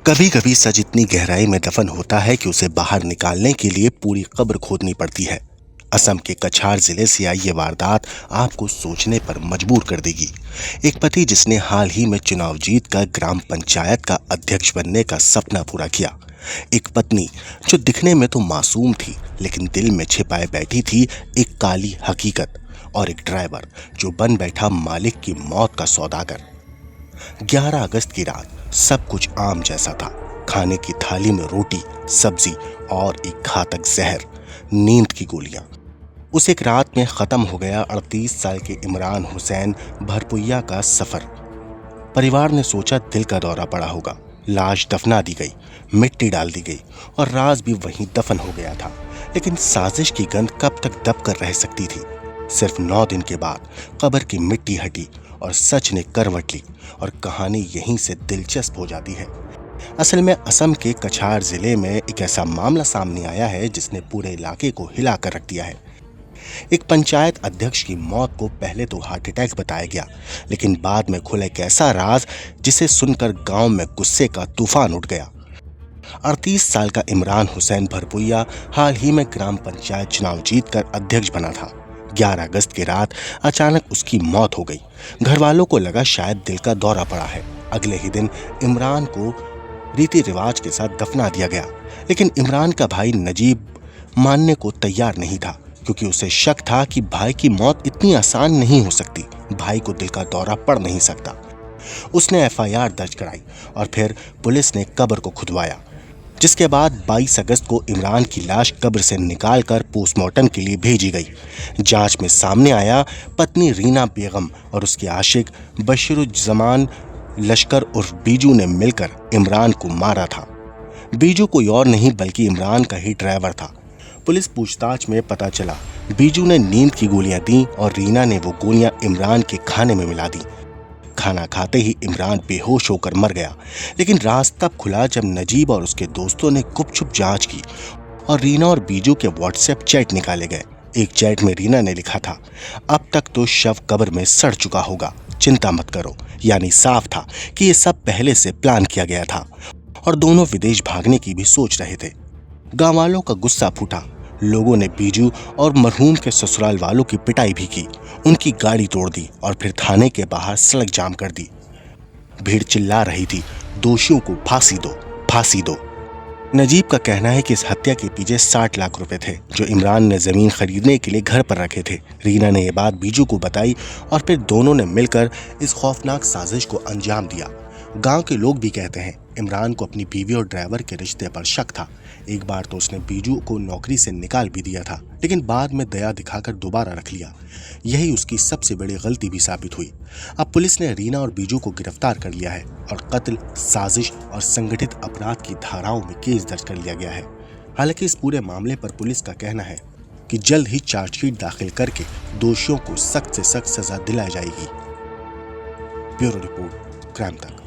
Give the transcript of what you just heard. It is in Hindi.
कभी कभी सच इतनी गहराई में दफन होता है कि उसे बाहर निकालने के लिए पूरी कब्र खोदनी पड़ती है। असम के कछार जिले से आई ये वारदात आपको सोचने पर मजबूर कर देगी। एक पति जिसने हाल ही में चुनाव जीतकर ग्राम पंचायत का अध्यक्ष बनने का सपना पूरा किया। एक पत्नी जो दिखने में तो मासूम थी लेकिन दिल में छिपाए बैठी थी एक काली हकीकत। और एक ड्राइवर जो बन बैठा मालिक की मौत का सौदागर। 11 अगस्त की रात सब कुछ आम जैसा था। खाने की थाली में रोटी, सब्जी और एक घातक जहर, नींद की गोलियां। उस एक रात में खत्म हो गया 38 साल के इमरान हुसैन भरपुइया का सफर। परिवार ने सोचा दिल का दौरा पड़ा होगा। लाश दफना दी गई, मिट्टी डाल दी गई और राज भी वहीं दफन हो गया था। लेकिन साजिश की गंध कब तक दब कर रह सकती थी। सिर्फ 9 दिन के बाद कब्र की मिट्टी हटी और सच ने करवट ली और कहानी यहीं से दिलचस्प हो जाती है। असल में असम के कछार जिले में एक ऐसा मामला सामने आया है जिसने पूरे इलाके को हिला कर रख दिया है। एक पंचायत अध्यक्ष की मौत को पहले तो हार्ट अटैक बताया गया, लेकिन बाद में खुला एक ऐसा राज जिसे सुनकर गांव में गुस्से का तूफान उठ गया। 38 साल का इमरान हुसैन भरपुइया हाल ही में ग्राम पंचायत चुनाव जीतकर अध्यक्ष बना था। 11 अगस्त की रात अचानक उसकी मौत हो गई। घर वालों को लगा शायद दिल का दौरा पड़ा है। अगले ही दिन इमरान को रीति रिवाज के साथ दफना दिया गया, लेकिन इमरान का भाई नजीब मानने को तैयार नहीं था, क्योंकि उसे शक था कि भाई की मौत इतनी आसान नहीं हो सकती। भाई को दिल का दौरा पड़ नहीं सकता। उसने एफआईआर दर्ज कराई और फिर पुलिस ने कब्र को खुदवाया, जिसके बाद 22 अगस्त को इमरान की लाश कब्र से निकालकर पोस्टमार्टम के लिए भेजी गई। जांच में सामने आया पत्नी रीना बेगम और उसके आशिक बशीरुज्जमान लश्कर उर्फ बीजू ने मिलकर इमरान को मारा था। बीजू कोई और नहीं बल्कि इमरान का ही ड्राइवर था। पुलिस पूछताछ में पता चला बीजू ने नींद की गोलियां दी और रीना ने वो गोलियां इमरान के खाने में मिला दी। खाना खाते ही इमरान बेहोश होकर मर गया, लेकिन राज तब खुला जब नजीब और उसके दोस्तों ने गुपचुप जांच की और रीना और बीजू के व्हाट्सएप चैट निकाले गए। एक चैट में रीना ने लिखा था, अब तक तो शव कब्र में सड़ चुका होगा, चिंता मत करो। यानी साफ था कि ये सब पहले से प्लान किया गया था और दोनों विदेश भागने की भी सोच रहे थे। गांव वालों का गुस्सा फूटा। लोगों ने बीजू और मरहूम के ससुराल वालों की पिटाई भी की, उनकी गाड़ी तोड़ दी और फिर थाने के बाहर सड़क जाम कर दी। भीड़ चिल्ला रही थी, दोषियों को फांसी दो, फांसी दो। नजीब का कहना है कि इस हत्या के पीछे 60 लाख रुपए थे जो इमरान ने जमीन खरीदने के लिए घर पर रखे थे। रीना ने यह बात बीजू को बताई और फिर दोनों ने मिलकर इस खौफनाक साजिश को अंजाम दिया। गांव के लोग भी कहते हैं इमरान को अपनी बीवी और ड्राइवर के रिश्ते पर शक था। एक बार तो उसने बीजू को नौकरी से निकाल भी दिया था, लेकिन बाद में दया दिखाकर दोबारा रख लिया। यही उसकी सबसे बड़ी गलती भी साबित हुई। अब पुलिस ने रीना और बीजू को गिरफ्तार कर लिया है और कत्ल, साजिश और संगठित अपराध की धाराओं में केस दर्ज कर लिया गया है। हालांकि इस पूरे मामले पर पुलिस का कहना है कि जल्द ही चार्जशीट दाखिल करके दोषियों को सख्त से सख्त सजा दिलाई जाएगी। ब्यूरो रिपोर्ट, क्राइम तक।